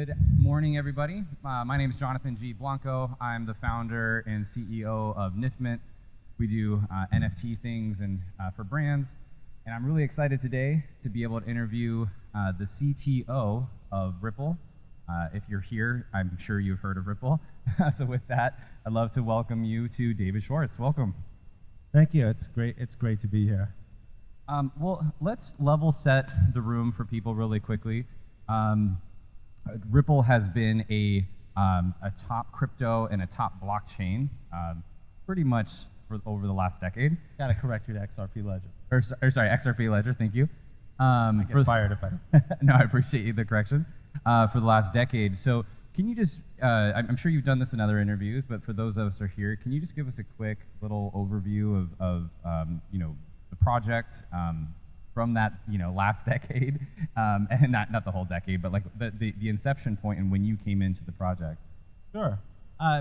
Good morning, everybody. My name is Jonathan G. Blanco. I'm the founder and CEO of NFTs. We do NFT things and for brands. And I'm really excited today to be able to interview the CTO of Ripple. If you're here, I'm sure you've heard of Ripple. So with that, I'd love to welcome you to David Schwartz. Welcome. Thank you. It's great to be here. Well, let's level set the room for people really quickly. Ripple has been a top crypto and a top blockchain pretty much over the last decade. Got to correct you to XRP Ledger. Or sorry, XRP Ledger, thank you. I get fired if I don't. No, I appreciate the correction. For the last decade. So can you just, I'm sure you've done this in other interviews, but for those of us who are here, can you just give us a quick little overview of the project from that last decade, and not the whole decade, but like the inception point and when you came into the project? Sure.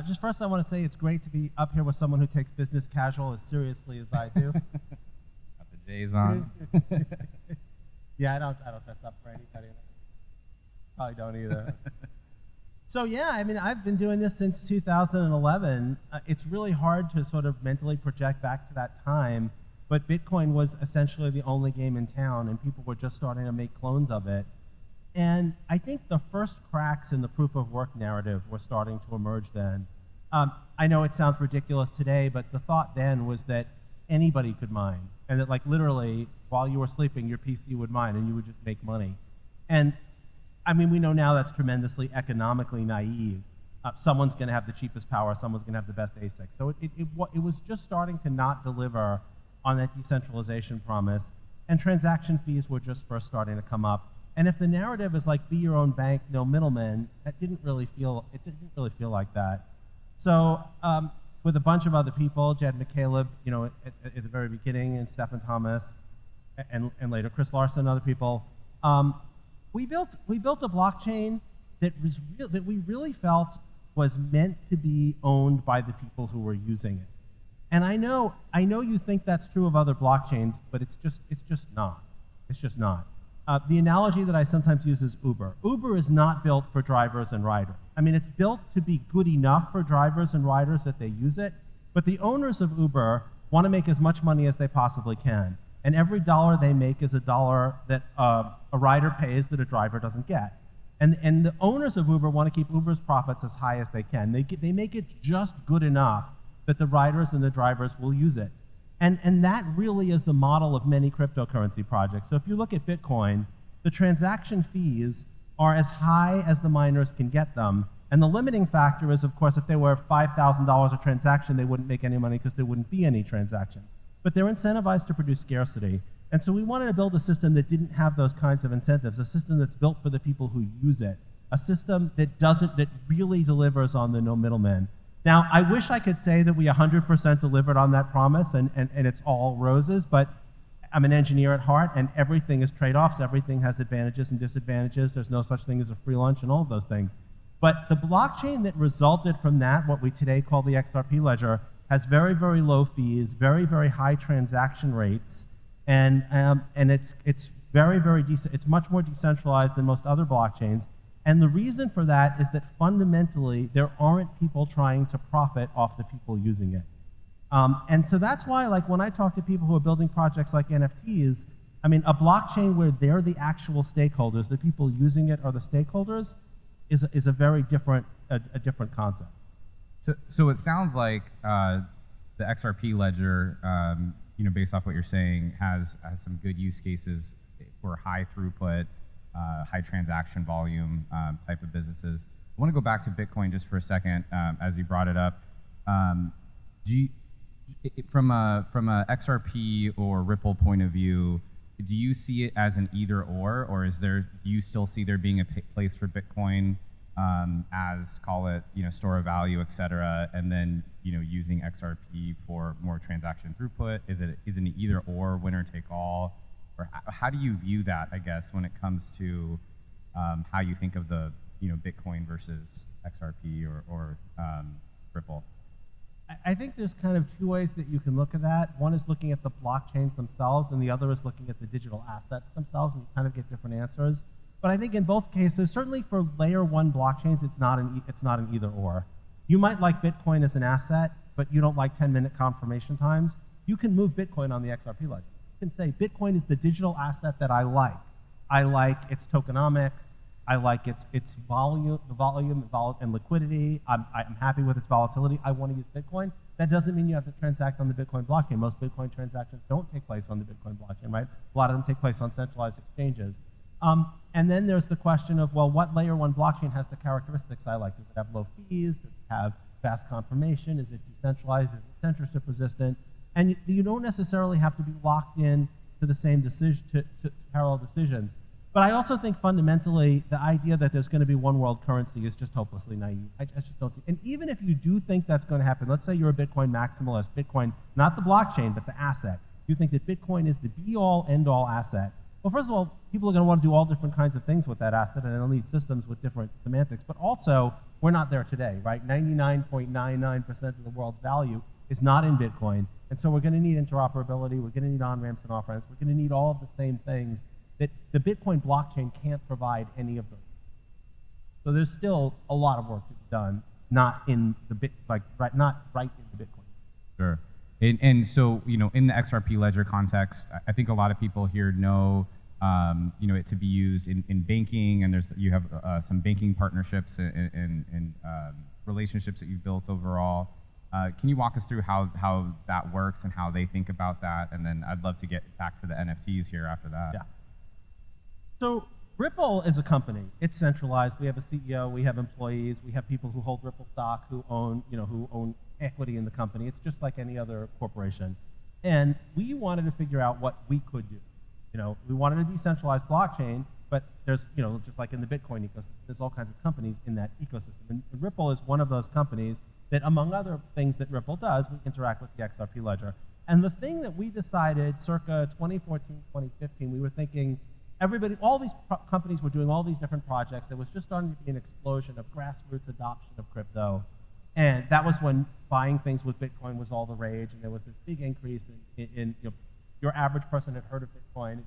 Just first, I want to say it's great to be up here with someone who takes business casual as seriously as I do. Got the J's on. Yeah, I don't dress up for anybody. Probably don't either. So yeah, I mean, I've been doing this since 2011. It's really hard to sort of mentally project back to that time. But Bitcoin was essentially the only game in town, and people were just starting to make clones of it. And I think the first cracks in the proof of work narrative were starting to emerge then. I know it sounds ridiculous today, but the thought then was that anybody could mine, and that like literally while you were sleeping, your PC would mine, and you would just make money. And I mean, we know now that's tremendously economically naive. Someone's going to have the cheapest power, someone's going to have the best ASIC. So it was just starting to not deliver on that decentralization promise, and transaction fees were just first starting to come up. And if the narrative is like be your own bank, no middlemen, it didn't really feel like that. So with a bunch of other people, Jed McCaleb, at the very beginning, and Stephen Thomas, and later Chris Larson and other people, we built a blockchain that we really felt was meant to be owned by the people who were using it. And I know you think that's true of other blockchains, but it's just not. It's just not. The analogy that I sometimes use is Uber. Uber is not built for drivers and riders. I mean, it's built to be good enough for drivers and riders that they use it, but the owners of Uber want to make as much money as they possibly can. And every dollar they make is a dollar that a rider pays that a driver doesn't get. And the owners of Uber want to keep Uber's profits as high as they can. They make it just good enough that the riders and the drivers will use it. And that really is the model of many cryptocurrency projects. So if you look at Bitcoin, the transaction fees are as high as the miners can get them. And the limiting factor is, of course, if they were $5,000 a transaction, they wouldn't make any money because there wouldn't be any transaction. But they're incentivized to produce scarcity. And so we wanted to build a system that didn't have those kinds of incentives, a system that's built for the people who use it, a system that really delivers on the no middlemen. Now, I wish I could say that we 100% delivered on that promise and it's all roses, but I'm an engineer at heart, and everything is trade-offs. Everything has advantages and disadvantages. There's no such thing as a free lunch and all of those things. But the blockchain that resulted from that, what we today call the XRP Ledger, has very, very low fees, very, very high transaction rates, and it's very, very it's much more decentralized than most other blockchains. And the reason for that is that fundamentally, there aren't people trying to profit off the people using it. And so that's why, like, when I talk to people who are building projects like NFTs, I mean, a blockchain where they're the actual stakeholders, the people using it are the stakeholders, is a very different concept. So it sounds like the XRP Ledger, based off what you're saying, has some good use cases for high throughput, high transaction volume type of businesses. I want to go back to Bitcoin just for a second, as you brought it up. From a XRP or Ripple point of view, do you see it as an either or do you still see there being a place for Bitcoin as, call it, store of value, et cetera, and then using XRP for more transaction throughput? Is it an either or, winner take all? Or how do you view that, I guess, when it comes to how you think of the Bitcoin versus XRP or Ripple? I think there's kind of two ways that you can look at that. One is looking at the blockchains themselves, and the other is looking at the digital assets themselves, and you kind of get different answers. But I think in both cases, certainly for layer 1 blockchains, it's not an either or. You might like Bitcoin as an asset, but you don't like 10-minute confirmation times. You can move Bitcoin on the XRP ledger. You can say Bitcoin is the digital asset that I like. I like its tokenomics. I like its volume, and liquidity. I'm happy with its volatility. I want to use Bitcoin. That doesn't mean you have to transact on the Bitcoin blockchain. Most Bitcoin transactions don't take place on the Bitcoin blockchain, right? A lot of them take place on centralized exchanges. And then there's the question of, well, what layer 1 blockchain has the characteristics I like? Does it have low fees? Does it have fast confirmation? Is it decentralized? Is it censorship resistant? And you don't necessarily have to be locked in to the same decision, to parallel decisions. But I also think fundamentally the idea that there's going to be one world currency is just hopelessly naive. I just don't see. And even if you do think that's going to happen, let's say you're a Bitcoin maximalist, Bitcoin, not the blockchain, but the asset. You think that Bitcoin is the be-all, end-all asset. Well, first of all, people are going to want to do all different kinds of things with that asset, and they'll need systems with different semantics. But also, we're not there today, right? 99.99% of the world's value is not in Bitcoin. And so we're going to need interoperability. We're going to need on-ramps and off-ramps. We're going to need all of the same things that the Bitcoin blockchain can't provide any of those. So there's still a lot of work to be done, not in the not right in the Bitcoin. Sure. And so, in the XRP ledger context, I think a lot of people here know, it to be used in banking, and you have some banking partnerships and relationships that you've built overall. Can you walk us through how that works and how they think about that? And then I'd love to get back to the NFTs here after that. Yeah. So Ripple is a company. It's centralized. We have a CEO. We have employees. We have people who hold Ripple stock, who own equity in the company. It's just like any other corporation. And we wanted to figure out what we could do. We wanted a decentralized blockchain, but there's, just like in the Bitcoin ecosystem, there's all kinds of companies in that ecosystem. And Ripple is one of those companies that, among other things that Ripple does, we interact with the XRP ledger. And the thing that we decided circa 2014, 2015, we were thinking, all these companies were doing all these different projects. There was just starting to be an explosion of grassroots adoption of crypto. And that was when buying things with Bitcoin was all the rage, and there was this big increase in your average person had heard of Bitcoin.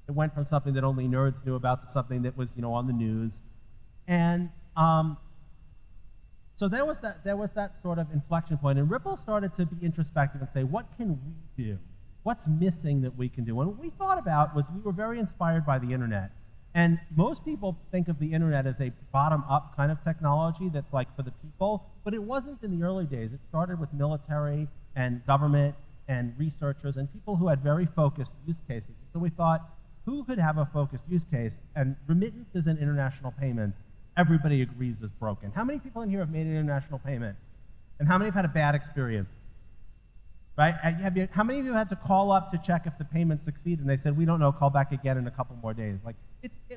It went from something that only nerds knew about to something that was on the news. And so there was that sort of inflection point, and Ripple started to be introspective and say, what can we do? What's missing that we can do? And what we thought about was we were very inspired by the internet. And most people think of the internet as a bottom-up kind of technology that's like for the people, but it wasn't in the early days. It started with military and government and researchers and people who had very focused use cases. So we thought, who could have a focused use case? And remittances and international payments, everybody agrees is broken. How many people in here have made an international payment? And how many have had a bad experience? Right? How many of you had to call up to check if the payment succeeded, and they said, we don't know, call back again in a couple more days? Like,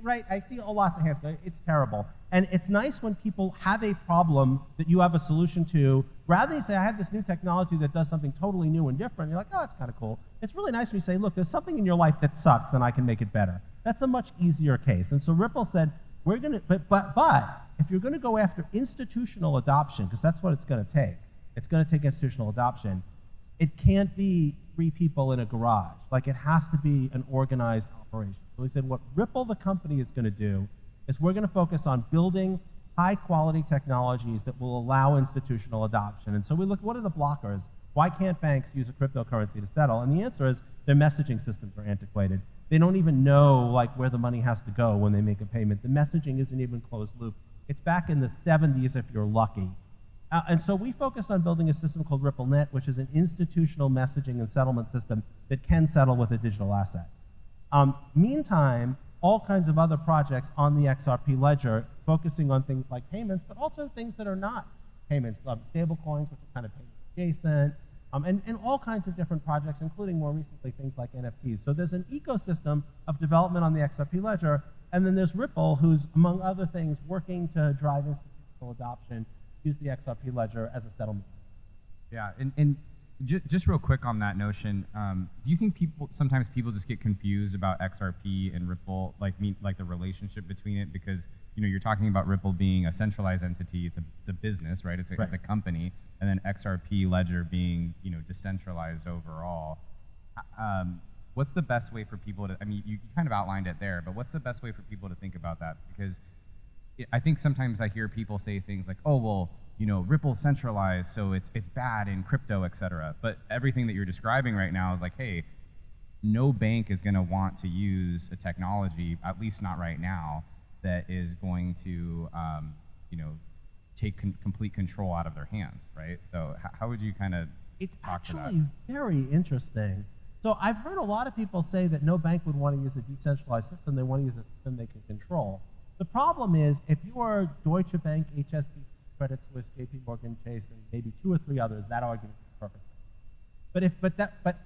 right, I see lots of hands, but it's terrible. And it's nice when people have a problem that you have a solution to, rather than say, I have this new technology that does something totally new and different. You're like, oh, it's kind of cool. It's really nice when you say, look, there's something in your life that sucks, and I can make it better. That's a much easier case. And so Ripple said, we're going to, but if you're going to go after institutional adoption, because that's what it's going to take, it's going to take institutional adoption. It can't be 3 people in a garage. Like, it has to be an organized operation. So we said what Ripple, the company, is going to do is we're going to focus on building high-quality technologies that will allow institutional adoption. And so we look, what are the blockers? Why can't banks use a cryptocurrency to settle? And the answer is their messaging systems are antiquated. They don't even know where the money has to go when they make a payment. The messaging isn't even closed loop. It's back in the 70s if you're lucky. And so we focused on building a system called RippleNet, which is an institutional messaging and settlement system that can settle with a digital asset. Meantime, all kinds of other projects on the XRP ledger focusing on things like payments, but also things that are not payments, stable coins, which are kind of payment adjacent, and all kinds of different projects, including more recently things like NFTs. So there's an ecosystem of development on the XRP ledger, and then there's Ripple, who's, among other things, working to drive institutional adoption, use the XRP ledger as a settlement. Yeah, and just real quick on that notion, do you think sometimes people just get confused about XRP and Ripple, like the relationship between it? Because you're talking about Ripple being a centralized entity, it's a business, right? It's a company, and then XRP ledger being decentralized overall. what's the best way for people to, I mean, you kind of outlined it there, but what's the best way for people to think about that? Because I think sometimes I hear people say things like, oh, well, you know, Ripple's centralized, so it's bad in crypto, et cetera. But everything that you're describing right now is like, hey, no bank is going to want to use a technology, at least not right now, that is going to, you know, take complete control out of their hands, right? So how would you kind of talk to that? It's actually very interesting. So I've heard a lot of people say that no bank would want to use a decentralized system. They want to use a system they can control. The problem is, if you are Deutsche Bank, HSBC, Credit Suisse, JP Morgan Chase, and maybe 2 or 3 others, that argument is perfect. But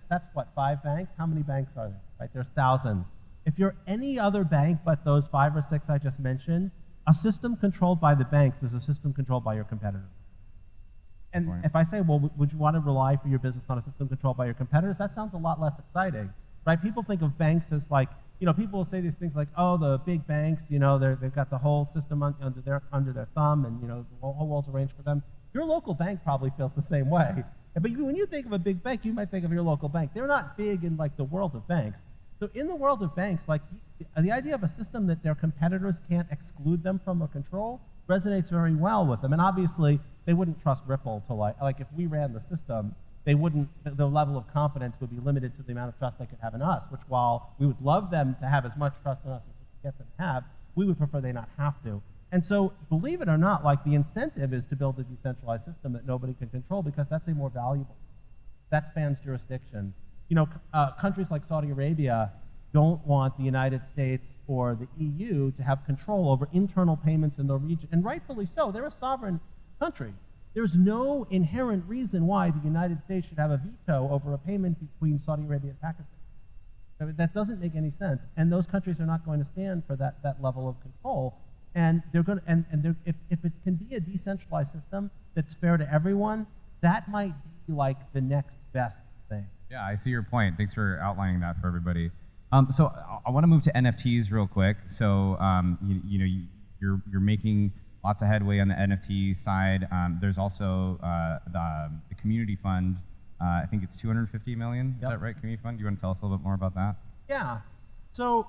that's what, 5 banks? How many banks are there? Right? There's thousands. If you're any other bank but those 5 or 6 I just mentioned, a system controlled by the banks is a system controlled by your competitors. And if I say, well, would you want to rely for your business on a system controlled by your competitors? That sounds a lot less exciting, right? People think of banks as like, you know, people will say these things like, oh, the big banks, you know, they've got the whole system under their thumb, and, you know, the whole world's arranged for them. Your local bank probably feels the same way. But when you think of a big bank, you might think of your local bank. They're not big in, like, the world of banks. So in the world of banks, like, the idea of a system that their competitors can't exclude them from or control resonates very well with them. And obviously, they wouldn't trust Ripple to, like if we ran the system, they wouldn't, the level of confidence would be limited to the amount of trust they could have in us, which, while we would love them to have as much trust in us as we could get them to have, we would prefer they not have to. And so, believe it or not, like, the incentive is to build a decentralized system that nobody can control, because that's a more valuable. That spans jurisdictions. You know, countries like Saudi Arabia don't want the United States or the EU to have control over internal payments in the region, and rightfully so. They're a sovereign country. There's no inherent reason why the United States should have a veto over a payment between Saudi Arabia and Pakistan. I mean, that doesn't make any sense, and those countries are not going to stand for that level of control. And they're going to, if it can be a decentralized system that's fair to everyone, that might be like the next best thing. Yeah, I see your point. Thanks for outlining that for everybody. So I want to move to NFTs real quick. So you're making lots of headway on the NFT side. There's also the community fund. I think it's 250 million. Is that right, community fund? Do you want to tell us a little bit more about that? Yeah. So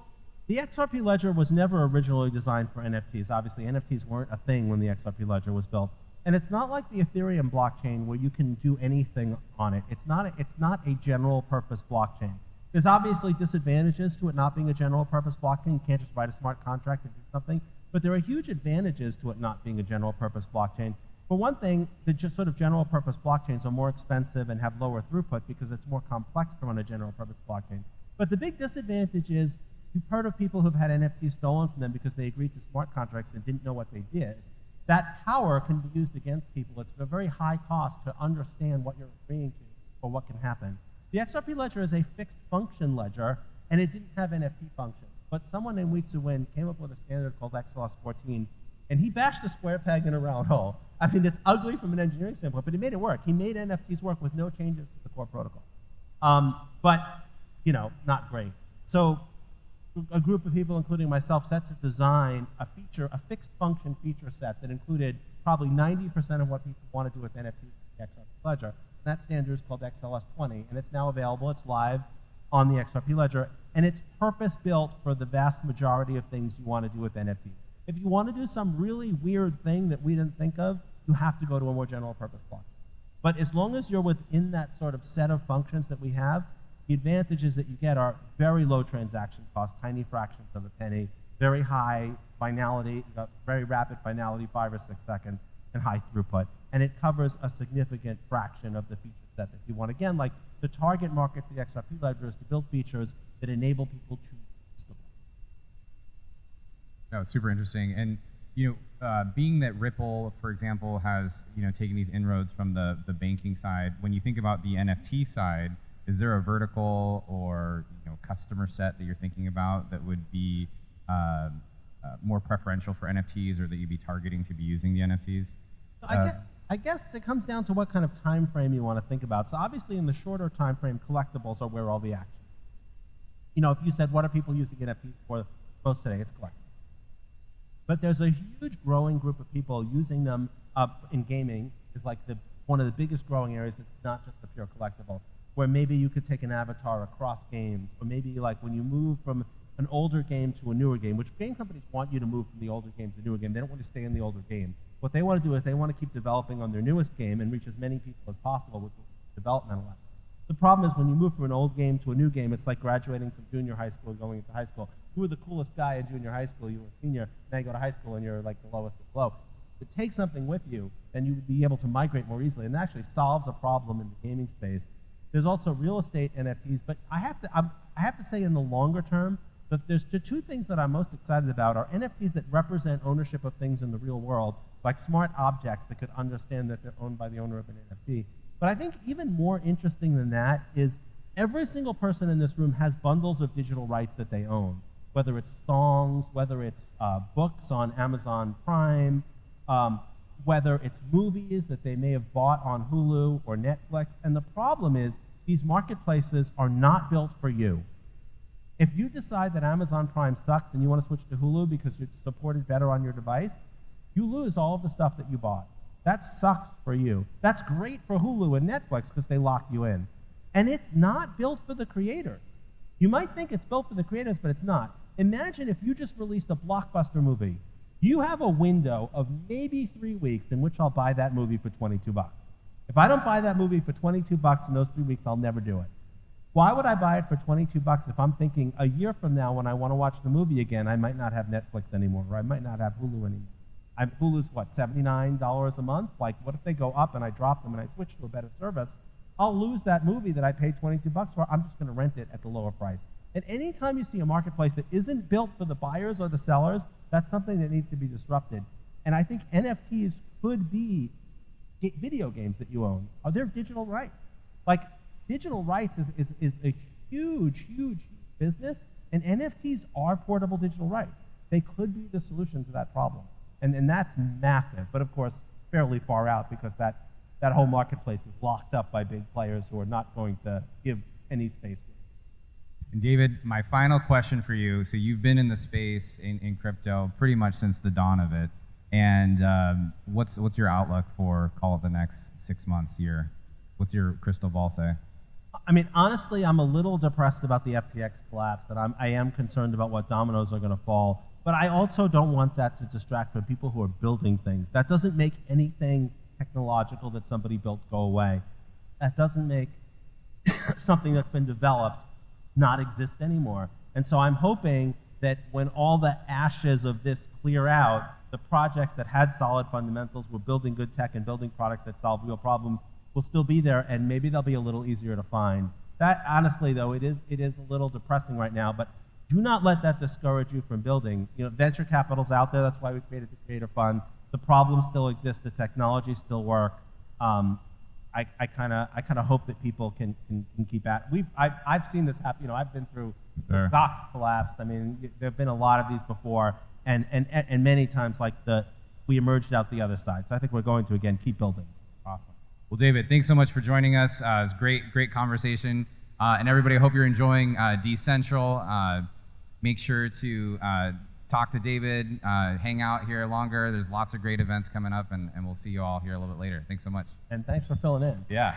the XRP ledger was never originally designed for NFTs. Obviously, NFTs weren't a thing when the XRP ledger was built. And it's not like the Ethereum blockchain where you can do anything on it. It's not a general purpose blockchain. There's obviously disadvantages to it not being a general purpose blockchain. You can't just write a smart contract and do something. But there are huge advantages to it not being a general purpose blockchain. For one thing, the sort of general purpose blockchains are more expensive and have lower throughput because it's more complex to run a general purpose blockchain. But the big disadvantage is, you've heard of people who've had NFTs stolen from them because they agreed to smart contracts and didn't know what they did. That power can be used against people. It's a very high cost to understand what you're agreeing to or what can happen. The XRP ledger is a fixed function ledger, and it didn't have NFT functions. But someone named Wei Tzu came up with a standard called XLS14, and he bashed a square peg in a round hole. I mean, it's ugly from an engineering standpoint, but he made it work. He made NFTs work with no changes to the core protocol. But, you know, not great. So a group of people, including myself, set to design a fixed function feature set that included probably 90% of what people want to do with NFTs in the XRP ledger. That standard is called XLS20, and it's now available. It's live on the XRP ledger, and it's purpose-built for the vast majority of things you want to do with NFTs. If you want to do some really weird thing that we didn't think of, you have to go to a more general purpose block. But as long as you're within that sort of set of functions that we have, the advantages that you get are very low transaction costs, tiny fractions of a penny, very high finality, very rapid finality, 5 or 6 seconds, and high throughput. And it covers a significant fraction of the feature set that you want. Again, like, the target market for the XRP ledger is to build features that enable people to use them. That was super interesting. And being that Ripple, for example, has taken these inroads from the banking side, when you think about the NFT side, is there a vertical or customer set that you're thinking about that would be more preferential for NFTs, or that you'd be targeting to be using the NFTs? I guess it comes down to what kind of time frame you want to think about. So obviously, in the shorter time frame, collectibles are where all the action. If you said, what are people using NFTs for most today? It's collectibles. But there's a huge growing group of people using them in gaming. Is like one of the biggest growing areas. It's not just the pure collectible. where maybe you could take an avatar across games, or maybe like when you move from an older game to a newer game, which game companies want you to move from the older game to the newer game. They don't want to stay in the older game. What they want to do is they want to keep developing on their newest game and reach as many people as possible with developmental efforts. The problem is when you move from an old game to a new game, it's like graduating from junior high school and going into high school. You were the coolest guy in junior high school, you were a senior, now you go to high school and you're like the lowest of the low. If it takes something with you, then you would be able to migrate more easily, and that actually solves a problem in the gaming space. There's also real estate NFTs, but I have to say in the longer term, that there's the two things that I'm most excited about are NFTs that represent ownership of things in the real world, like smart objects that could understand that they're owned by the owner of an NFT. But I think even more interesting than that is every single person in this room has bundles of digital rights that they own, whether it's songs, whether it's books on Amazon Prime, whether it's movies that they may have bought on Hulu or Netflix. And the problem is these marketplaces are not built for you. If you decide that Amazon Prime sucks and you want to switch to Hulu because it's supported better on your device, you lose all of the stuff that you bought. That sucks for you. That's great for Hulu and Netflix because they lock you in. And it's not built for the creators. You might think it's built for the creators, but it's not. Imagine if you just released a blockbuster movie. You have a window of maybe 3 weeks in which I'll buy that movie for 22 bucks. If I don't buy that movie for 22 bucks in those 3 weeks, I'll never do it. Why would I buy it for 22 bucks if I'm thinking a year from now when I want to watch the movie again, I might not have Netflix anymore, or I might not have Hulu anymore? Hulu's what, $79 a month? Like, what if they go up and I drop them and I switch to a better service? I'll lose that movie that I paid 22 bucks for. I'm just going to rent it at the lower price. And anytime you see a marketplace that isn't built for the buyers or the sellers, that's something that needs to be disrupted. And I think NFTs could be video games that you own. Are there digital rights? Like, digital rights is a huge, huge business, and NFTs are portable digital rights. They could be the solution to that problem. And that's massive, but of course, fairly far out because that whole marketplace is locked up by big players who are not going to give any space. And David, my final question for you. So you've been in the space in crypto pretty much since the dawn of it. And what's your outlook for, call it the next 6 months, year? What's your crystal ball say? I mean, honestly, I'm a little depressed about the FTX collapse, and I am concerned about what dominoes are going to fall. But I also don't want that to distract from people who are building things. That doesn't make anything technological that somebody built go away. That doesn't make something that's been developed not exist anymore. And so I'm hoping that when all the ashes of this clear out, the projects that had solid fundamentals, were building good tech and building products that solve real problems, will still be there, and maybe they'll be a little easier to find. That, honestly, though, it is a little depressing right now, but do not let that discourage you from building. You know, venture capital's out there. That's why we created the Creator Fund. The problems still exist. The technology still work. I kind of hope that people can keep at. I've seen this happen. You know, I've been through Docs collapsed. I mean, there have been a lot of these before, and many times we emerged out the other side. So I think we're going to again keep building. Awesome. Well, David, thanks so much for joining us. It was great conversation. And everybody, I hope you're enjoying Dcentral. Make sure to talk to David, hang out here longer. There's lots of great events coming up, and we'll see you all here a little bit later. Thanks so much. And thanks for filling in. Yeah.